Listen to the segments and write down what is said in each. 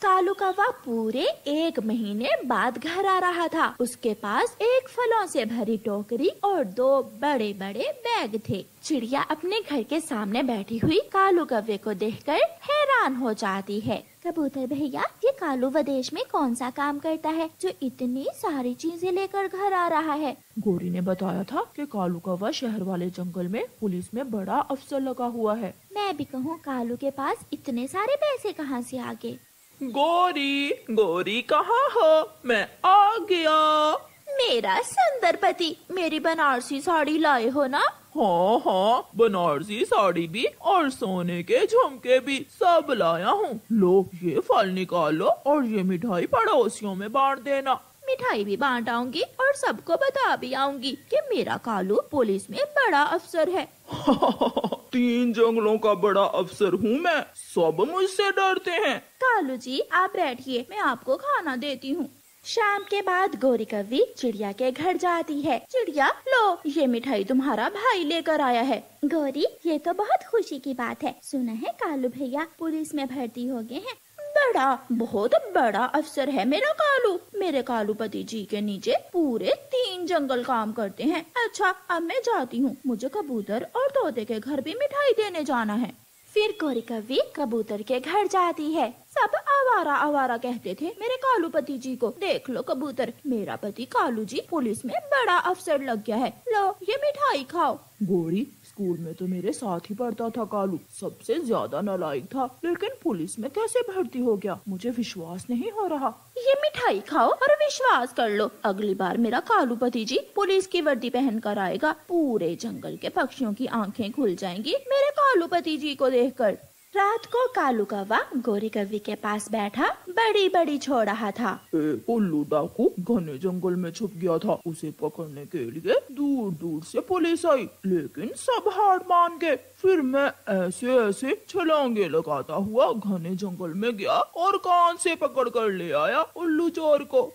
कालू कौवा पूरे 1 महीने बाद घर आ रहा था। उसके पास एक फलों से भरी टोकरी और 2 बड़े बड़े बैग थे। चिड़िया अपने घर के सामने बैठी हुई कालू कौवे को देखकर हैरान हो जाती है। कबूतर भैया, ये कालू विदेश में कौन सा काम करता है जो इतनी सारी चीजें लेकर घर आ रहा है? गोरी ने बताया था कि कालू कौवा शहर वाले जंगल में पुलिस में बड़ा अफसर लगा हुआ है। मैं भी कहूँ, कालू के पास इतने सारे पैसे कहाँ से आ गए? गोरी, गोरी कहाँ हो? मैं आ गया। मेरा सुंदर पति, मेरी बनारसी साड़ी लाए हो ना? हाँ हाँ, बनारसी साड़ी भी और सोने के झुमके भी सब लाया हूँ। लो, ये फल निकालो और ये मिठाई पड़ोसियों में बांट देना। मिठाई भी बांट आऊंगी और सबको बता भी आऊंगी कि मेरा कालू पुलिस में बड़ा अफसर है। 3 जंगलों का बड़ा अफसर हूँ मैं, सब मुझसे डरते हैं। कालू जी, आप बैठिए, मैं आपको खाना देती हूँ। शाम के बाद गोरी कौवी चिड़िया के घर जाती है। चिड़िया, लो, ये मिठाई तुम्हारा भाई लेकर आया है। गोरी, ये तो बहुत खुशी की बात है। सुना है कालू भैया पुलिस में भर्ती हो गए हैं। बहुत बड़ा अफसर है मेरा कालू। मेरे कालू पति जी के नीचे पूरे 3 जंगल काम करते हैं। अच्छा, अब मैं जाती हूँ, मुझे कबूतर और तोते के घर भी मिठाई देने जाना है। फिर गोरी कौवी कबूतर के घर जाती है। सब आवारा आवारा कहते थे मेरे कालू पति जी को। देख लो कबूतर, मेरा पति कालू जी पुलिस में बड़ा अफसर लग गया है। लो, ये मिठाई खाओ। गोरी, स्कूल में तो मेरे साथ ही पढ़ता था कालू, सबसे ज्यादा नालायक था, लेकिन पुलिस में कैसे भर्ती हो गया? मुझे विश्वास नहीं हो रहा। ये मिठाई खाओ और विश्वास कर लो, अगली बार मेरा कालू पति जी पुलिस की वर्दी पहन कर आएगा। पूरे जंगल के पक्षियों की आंखें खुल जाएंगी मेरे कालू पति जी को देखकर। रात को कालू कौवा गोरी कौवी के पास बैठा बड़ी बड़ी छो रहा था। उल्लू डाकू घने जंगल में छुप गया था। उसे पकड़ने के लिए दूर दूर से पुलिस आई, लेकिन सब हार मान गए। फिर मैं ऐसे ऐसे छलांगे लगाता हुआ घने जंगल में गया और कान से पकड़ कर ले आया उल्लू चोर को।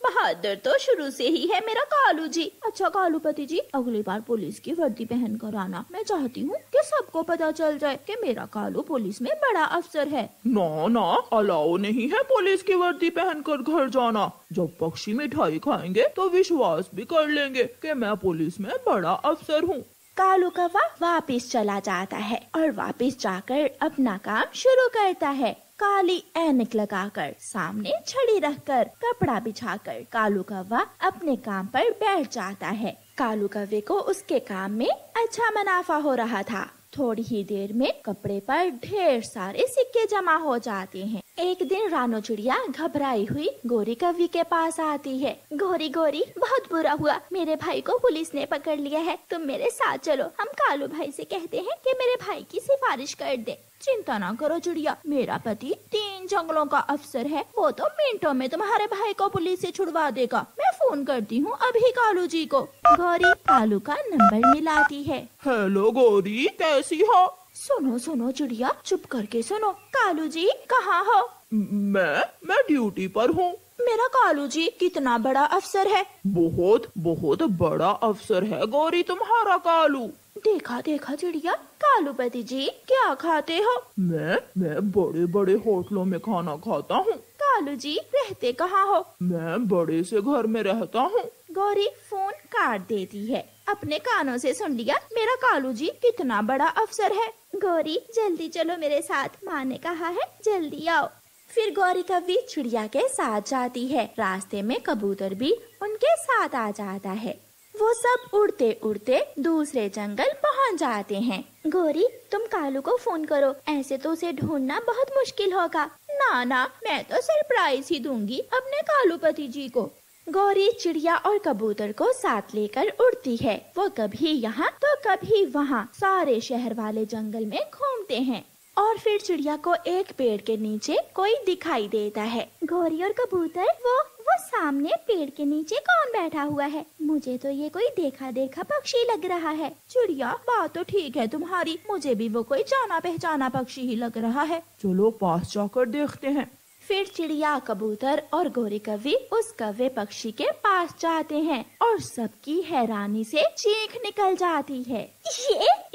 बहादुर तो शुरू से ही है मेरा कालू जी। अच्छा कालू पति जी, अगली बार पुलिस की वर्दी पहन कर आना। मैं चाहती हूँ कि सबको पता चल जाए कि मेरा कालू पुलिस में बड़ा अफसर है। ना ना, अलाउ नहीं है पुलिस की वर्दी पहनकर घर जाना। जब पक्षी मिठाई खाएंगे तो विश्वास भी कर लेंगे कि मैं पुलिस में बड़ा अफसर हूँ। कालू कौवा वापिस चला जाता है और वापिस जाकर अपना काम शुरू करता है। काली ऐनक लगाकर, सामने छड़ी रखकर, कपड़ा बिछाकर कालू कौवा अपने काम पर बैठ जाता है। कालू कौवे को उसके काम में अच्छा मुनाफा हो रहा था। थोड़ी ही देर में कपड़े पर ढेर सारे सिक्के जमा हो जाते हैं। एक दिन रानो चिड़िया घबराई हुई गोरी कौवी के पास आती है। गोरी गोरी, बहुत बुरा हुआ, मेरे भाई को पुलिस ने पकड़ लिया है। तुम मेरे साथ चलो, हम कालू भाई से कहते हैं कि मेरे भाई की सिफारिश कर दे। चिंता ना करो चिड़िया, मेरा पति 3 जंगलों का अफसर है। वो तो मिनटों में तुम्हारे भाई को पुलिस से छुड़वा देगा। मैं फोन करती हूँ अभी कालू जी को। गोरी कालू का नंबर मिलाती है। हेलो गोरी, कैसी हो? सुनो सुनो चिड़िया, चुप करके सुनो। कालू जी कहाँ हो? मैं ड्यूटी पर हूँ। मेरा कालू जी कितना बड़ा अफसर है? बहुत बहुत बड़ा अफसर है गोरी तुम्हारा कालू। देखा देखा चिड़िया, कालू पति जी क्या खाते हो? मैं बड़े बड़े होटलों में खाना खाता हूँ। कालू जी रहते कहाँ हो? मैं बड़े से घर में रहता हूँ। गौरी फोन काट देती है। अपने कानों से सुन लिया मेरा कालू जी कितना बड़ा अफसर है। गौरी जल्दी चलो मेरे साथ, माँ ने कहा है जल्दी आओ। फिर गौरी कौवी चिड़िया के साथ जाती है। रास्ते में कबूतर भी उनके साथ आ जाता है। वो सब उड़ते उड़ते दूसरे जंगल पहुंच जाते हैं। गौरी, तुम कालू को फोन करो, ऐसे तो उसे ढूंढना बहुत मुश्किल होगा। ना ना, मैं तो सरप्राइज ही दूंगी अपने कालू पति जी को। गौरी चिड़िया और कबूतर को साथ लेकर उड़ती है। वो कभी यहाँ तो कभी वहाँ सारे शहर वाले जंगल में घूमते हैं। और फिर चिड़िया को एक पेड़ के नीचे कोई दिखाई देता है। गौरी और कबूतर, वो सामने पेड़ के नीचे कौन बैठा हुआ है? मुझे तो ये कोई देखा देखा पक्षी लग रहा है। चिड़िया, बात तो ठीक है तुम्हारी, मुझे भी वो कोई जाना पहचाना पक्षी ही लग रहा है। चलो पास जाकर देखते हैं। फिर चिड़िया, कबूतर और गोरी कौवी उस कौवे पक्षी के पास जाते हैं और सबकी हैरानी से चीख निकल जाती है।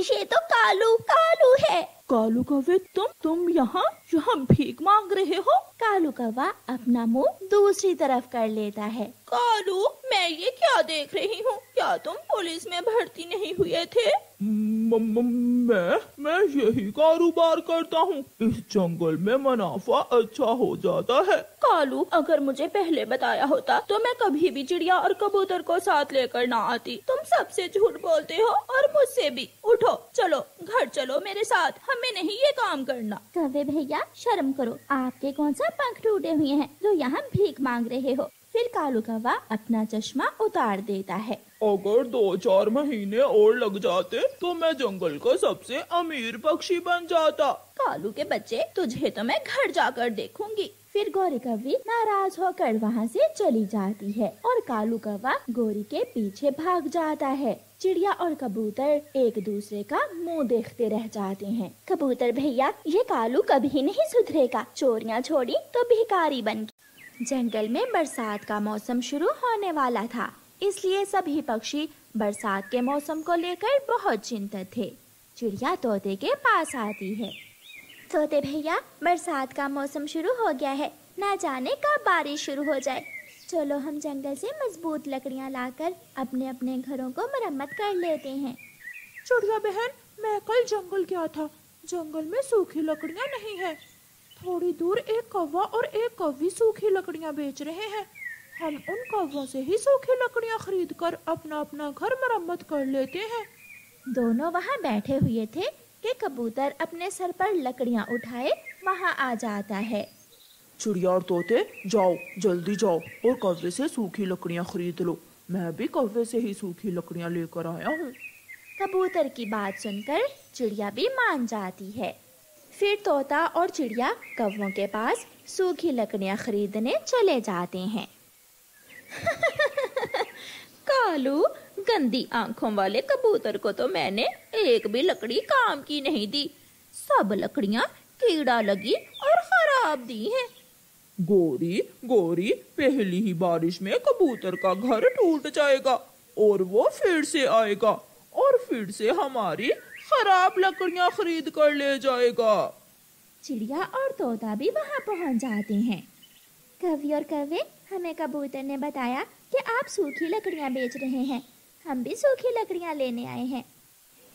ये तो कालू है। कालू कौवे, तुम यहाँ भीख मांग रहे हो? कालू कौवा अपना मुंह दूसरी तरफ कर लेता है। कालू, मैं ये क्या देख रही हूँ? क्या तुम पुलिस में भर्ती नहीं हुए थे? मैं यही कारोबार करता हूँ। इस जंगल में मुनाफा अच्छा हो जाता है। कालू, अगर मुझे पहले बताया होता तो मैं कभी भी चिड़िया और कबूतर को साथ लेकर ना आती। तुम सबसे झूठ बोलते हो और मुझसे भी। उठो, चलो घर चलो मेरे साथ, हमें नहीं ये काम करना। कौवे भैया, शर्म करो, आपके कौन सा पंख टूटे हुए हैं जो यहाँ भीख मांग रहे हो? फिर कालू कौवा अपना चश्मा उतार देता है। अगर 2-4 महीने और लग जाते तो मैं जंगल का सबसे अमीर पक्षी बन जाता। कालू के बच्चे, तुझे तो मैं घर जाकर देखूंगी। फिर गौरी कौवी नाराज होकर वहाँ से चली जाती है और कालू कौवा गोरी के पीछे भाग जाता है। चिड़िया और कबूतर एक दूसरे का मुंह देखते रह जाते हैं। कबूतर भैया, ये कालू कभी नहीं सुधरेगा, चोरियाँ छोड़ी तो भिखारी बन। जंगल में बरसात का मौसम शुरू होने वाला था, इसलिए सभी पक्षी बरसात के मौसम को लेकर बहुत चिंतित थे। चिड़िया तोते के पास आती है। तोते भैया, बरसात का मौसम शुरू हो गया है, ना जाने कब बारिश शुरू हो जाए। चलो हम जंगल से मजबूत लकड़ियाँ लाकर अपने अपने घरों को मरम्मत कर लेते हैं। चिड़िया बहन, मैं कल जंगल गया था। जंगल में सूखी लकड़ियाँ नहीं है। थोड़ी दूर एक कौवा और एक कौवी सूखी लकड़ियाँ बेच रहे हैं। हम उन कौवों से ही सूखी लकड़ियाँ खरीदकर अपना अपना घर मरम्मत कर लेते हैं। दोनों वहाँ बैठे हुए थे कि कबूतर अपने सर पर लकड़ियाँ उठाए वहाँ आ जाता है। चिड़िया और तोते, जाओ, जल्दी जाओ और कौवे से सूखी लकड़ियाँ खरीद लो। मैं भी कौवे से ही सूखी लकड़ियाँ लेकर आया हूँ। कबूतर की बात सुनकर चिड़िया भी मान जाती है। फिर तोता और चिड़िया कौवों के पास सूखी लकड़ियाँ खरीदने चले जाते हैं। कालू, गंदी आंखों वाले कबूतर को तो मैंने एक भी लकड़ी काम की नहीं दी। सब लकड़ियाँ कीड़ा लगी और खराब दी हैं। गोरी, पहली ही बारिश में कबूतर का घर टूट जाएगा और वो फिर से आएगा और फिर से हमारी खराब लकड़ियाँ खरीद कर ले जाएगा। चिड़िया और तोता भी वहाँ पहुँच जाते हैं। कौवी और कौवे, हमें कबूतर ने बताया कि आप सूखी लकड़ियाँ बेच रहे हैं, हम भी सूखी लकड़ियाँ लेने आए हैं।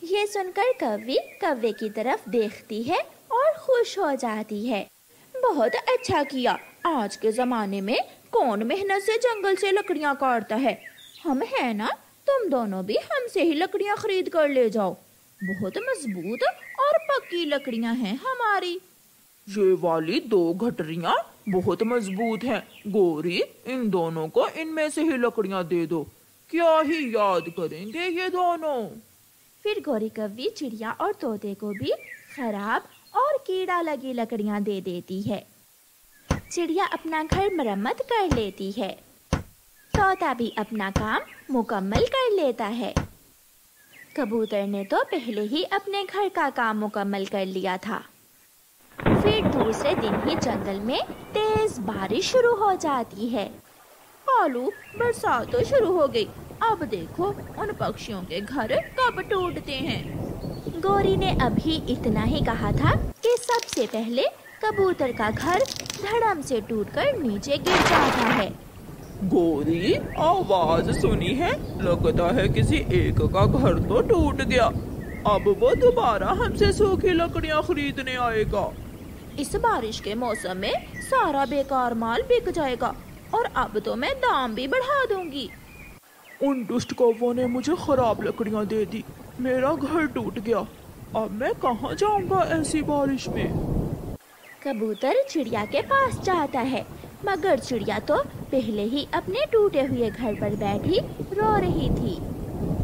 ये सुनकर कौवी कौवे की तरफ देखती है और खुश हो जाती है। बहुत अच्छा किया, आज के जमाने में कौन मेहनत से जंगल से लकड़ियाँ काटता है। हम है ना, तुम दोनों भी हमसे ही लकड़ियाँ खरीद कर ले जाओ। बहुत मजबूत और पक्की लकड़ियाँ हैं हमारी। ये वाली 2 गठरियाँ बहुत मजबूत हैं। गोरी, इन दोनों को इनमें से ही लकड़ियाँ दे दो। क्या ही याद करेंगे ये दोनों। फिर गोरी कौवी चिड़िया और तोते को भी खराब और कीड़ा लगी लकड़ियाँ दे देती है। चिड़िया अपना घर मरम्मत कर लेती है। तोता भी अपना काम मुकम्मल कर लेता है। कबूतर ने तो पहले ही अपने घर का काम मुकम्मल कर लिया था। फिर दूसरे दिन ही जंगल में तेज बारिश शुरू हो जाती है। कालू, बरसात तो शुरू हो गई, अब देखो उन पक्षियों के घर कब टूटते हैं। गोरी ने अभी इतना ही कहा था कि सबसे पहले कबूतर का घर धड़म से टूटकर नीचे गिर जाता है। गोरी, आवाज सुनी है? लगता है किसी एक का घर तो टूट गया। अब वो दोबारा हमसे सूखी लकड़ियाँ खरीदने आएगा। इस बारिश के मौसम में सारा बेकार माल बिक जाएगा और अब तो मैं दाम भी बढ़ा दूंगी। उन दुष्ट कौवों ने मुझे खराब लकड़ियाँ दे दी, मेरा घर टूट गया। अब मैं कहाँ जाऊँगा ऐसी बारिश में? कबूतर चिड़िया के पास जाता है, मगर चिड़िया तो पहले ही अपने टूटे हुए घर पर बैठी रो रही थी।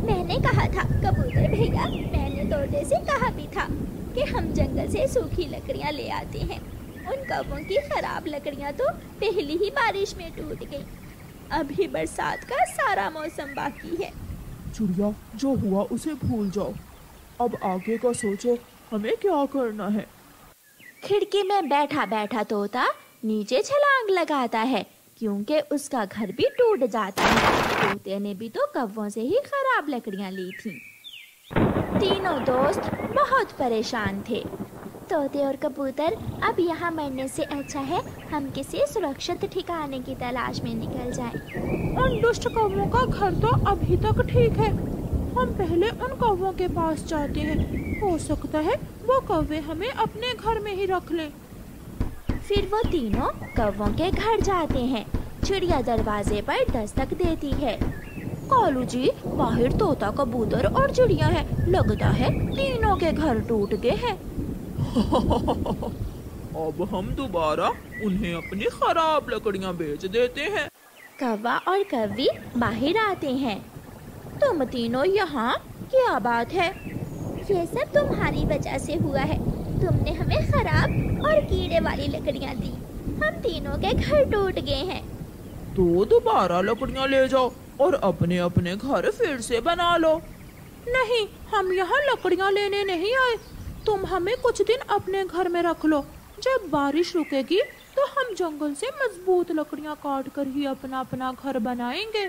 मैंने कहा था कबूतर भैया, मैंने तोते से कहा भी था कि हम जंगल से सूखी लकड़ियाँ ले आते हैं। उन कौवों की खराब लकड़ियाँ तो पहली ही बारिश में टूट गई। अभी बरसात का सारा मौसम बाकी है। चिड़िया, जो हुआ उसे भूल जाओ, अब आगे का सोचो, हमें क्या करना है। खिड़की में बैठा बैठा तोता नीचे छलांग लगाता है, क्योंकि उसका घर भी टूट जाता है। तोते ने भी तो कौवों से ही खराब लकड़ियाँ ली थी। तीनों दोस्त बहुत परेशान थे। तोते और कबूतर, अब यहाँ मरने से अच्छा है हम किसी सुरक्षित ठिकाने की तलाश में निकल जाएं। उन दुष्ट कौवों का घर तो अभी तक ठीक है, हम पहले उन कौवों के पास जाते हैं, हो सकता है वो कौवे हमें अपने घर में ही रख लें। फिर वो तीनों कौवों के घर जाते हैं। चिड़िया दरवाजे पर दस्तक देती है। कालू जी, बाहर तोता, कबूतर और चिड़िया है, लगता है तीनों के घर टूट गए हैं। अब हम दोबारा उन्हें अपनी खराब लकड़ियाँ बेच देते हैं। कौवा और कौवी बाहर आते हैं। तुम तीनों यहाँ, क्या बात है? ये सब तुम्हारी वजह से हुआ है। तुमने हमें खराब और कीड़े वाली लकड़ियाँ दी, हम तीनों के घर टूट गए हैं। तो दोबारा लकड़ियाँ ले जाओ और अपने अपने घर फिर से बना लो। नहीं, हम यहाँ लकड़ियाँ लेने नहीं आए, तुम हमें कुछ दिन अपने घर में रख लो। जब बारिश रुकेगी तो हम जंगल से मजबूत लकड़ियाँ काट कर ही अपना अपना घर बनाएंगे।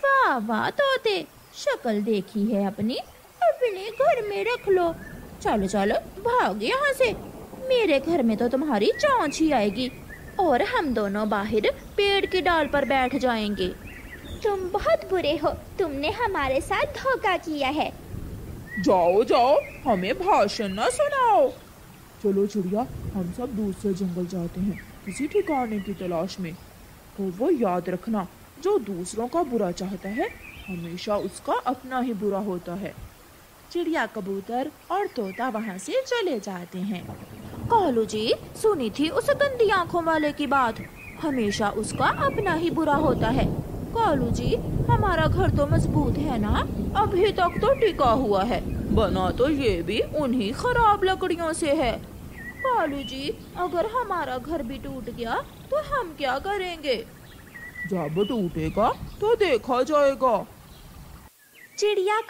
वाह वाह तोते, शक्ल देखी है अपनी, अपने घर में रख लो। चलो चलो भाग यहाँ से, मेरे घर में तो तुम्हारी चोंच ही आएगी और हम दोनों बाहर पेड़ की डाल पर बैठ जाएंगे। तुम बहुत बुरे हो, तुमने हमारे साथ धोखा किया है। जाओ जाओ, हमें भाषण न सुनाओ। चलो चिड़िया, हम सब दूसरे जंगल जाते हैं किसी ठिकाने की तलाश में। तो वो याद रखना, जो दूसरों का बुरा चाहता है हमेशा उसका अपना ही बुरा होता है। चिड़िया, कबूतर और तोता वहाँ से चले जाते हैं। कालू जी, सुनी थी उस गंदी आंखों वाले की बात, हमेशा उसका अपना ही बुरा होता है। कालू जी, हमारा घर तो मजबूत है ना, अभी तक तो टिका हुआ है, बना तो ये भी उन्हीं खराब लकड़ियों से है। कालू जी, अगर हमारा घर भी टूट गया तो हम क्या करेंगे? जब टूटेगा तो देखा जाएगा। चिड़िया